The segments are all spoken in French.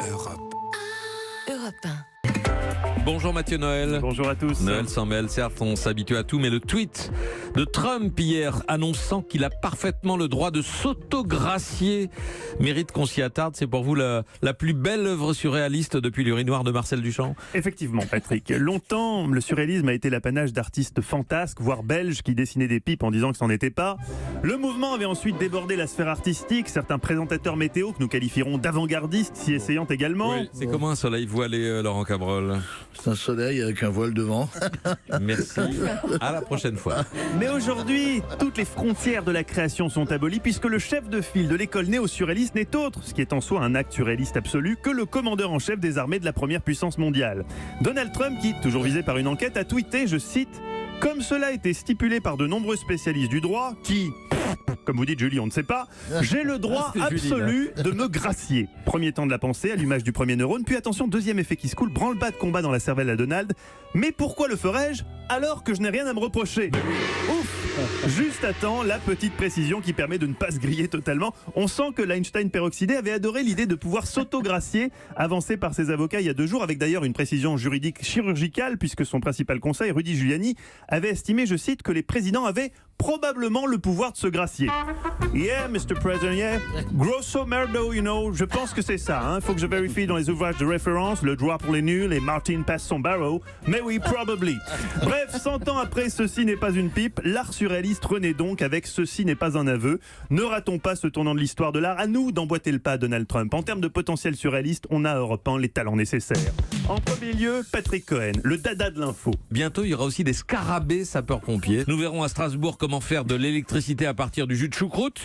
Europe. Europe 1. Bonjour Mathieu Noël. Bonjour à tous. Noël s'en mêle, certes on s'habitue à tout, mais le tweet de Trump hier annonçant qu'il a parfaitement le droit de s'autogracier mérite qu'on s'y attarde. C'est pour vous la plus belle œuvre surréaliste depuis l'urinoir de Marcel Duchamp? Effectivement Patrick, longtemps le surréalisme a été l'apanage d'artistes fantasques, voire belges, qui dessinaient des pipes en disant que c'en était pas. Le mouvement avait ensuite débordé la sphère artistique, certains présentateurs météo que nous qualifierons d'avant-gardistes s'y essayant également. Oui, c'est comment un soleil voilé, Laurent Cabrol? C'est un soleil avec un voile devant. Merci, à la prochaine fois. Mais aujourd'hui, toutes les frontières de la création sont abolies puisque le chef de file de l'école néo-surréaliste n'est autre, ce qui est en soi un acte surréaliste absolu, que le commandeur en chef des armées de la première puissance mondiale. Donald Trump, qui, toujours visé par une enquête, a tweeté, je cite, « Comme cela a été stipulé par de nombreux spécialistes du droit, qui... » Comme vous dites Julie, on ne sait pas. J'ai le droit absolu de me gracier. Premier temps de la pensée, allumage du premier neurone, puis attention, deuxième effet qui se coule, branle-bas de combat dans la cervelle à Donald. Mais pourquoi le ferais-je alors que je n'ai rien à me reprocher? Ouf! Juste à temps, la petite précision qui permet de ne pas se griller totalement. On sent que l'Einstein peroxydé avait adoré l'idée de pouvoir s'autogracier, avancée par ses avocats il y a 2 jours, avec d'ailleurs une précision juridique chirurgicale, puisque son principal conseil, Rudy Giuliani, avait estimé, je cite, que les présidents avaient probablement le pouvoir de se gracier. Yeah, Mr. President, yeah. Grosso merdo, you know. Je pense que c'est ça. Hein. Faut que je vérifie dans les ouvrages de référence, le droit pour les nuls et Martin passe son barreau. Mais oui, probably. Bref, 100 ans après Ceci n'est pas une pipe, l'art surréaliste renaît donc avec Ceci n'est pas un aveu. Ne ratons pas ce tournant de l'histoire de l'art. À nous d'emboîter le pas à Donald Trump. En termes de potentiel surréaliste, on a à Europe 1 les talents nécessaires. En premier lieu, Patrick Cohen, le dada de l'info. Bientôt il y aura aussi des scarabées sapeurs-pompiers. Nous verrons à Strasbourg comment faire de l'électricité à partir du jus de choucroute.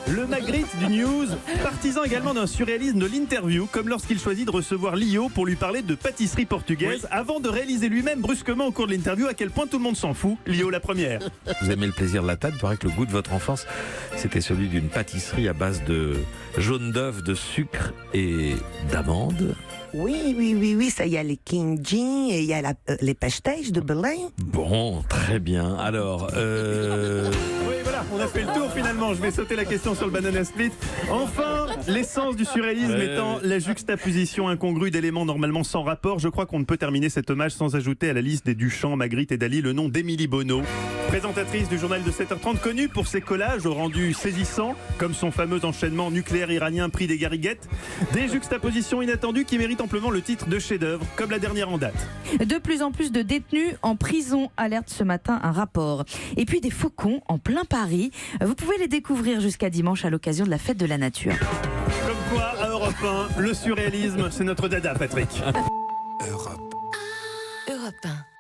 Le Magritte du News, partisan également d'un surréalisme de l'interview, comme lorsqu'il choisit de recevoir Lio pour lui parler de pâtisserie portugaise, avant de réaliser lui-même brusquement au cours de l'interview à quel point tout le monde s'en fout. Lio la première. Vous aimez le plaisir de la table, il paraît que le goût de votre enfance, c'était celui d'une pâtisserie à base de jaune d'œuf, de sucre et d'amandes. Oui, ça y a les King Jean et il y a les pastèches de Belém. Bon, très bien. Alors, Oui, voilà, on a fait le tour finalement. Je vais sauter la question sur le banana split. Enfin, l'essence du surréalisme étant la juxtaposition incongrue d'éléments normalement sans rapport, je crois qu'on ne peut terminer cet hommage sans ajouter à la liste des Duchamp, Magritte et Dali le nom d'Émilie Bonneau, présentatrice du journal de 7h30, connue pour ses collages au rendu saisissant, comme son fameux enchaînement nucléaire iranien prix des Garriguettes. Des juxtapositions inattendues qui méritent amplement le titre de chef-d'œuvre, comme la dernière en date. De plus en plus de détenus en prison, alerte ce matin un rapport. Et puis des faucons en plein Paris. Vous pouvez les découvrir jusqu'à dimanche à l'occasion de la fête de la nature. Comme quoi, à Europe 1, le surréalisme, c'est notre dada, Patrick. Europe. Europe 1.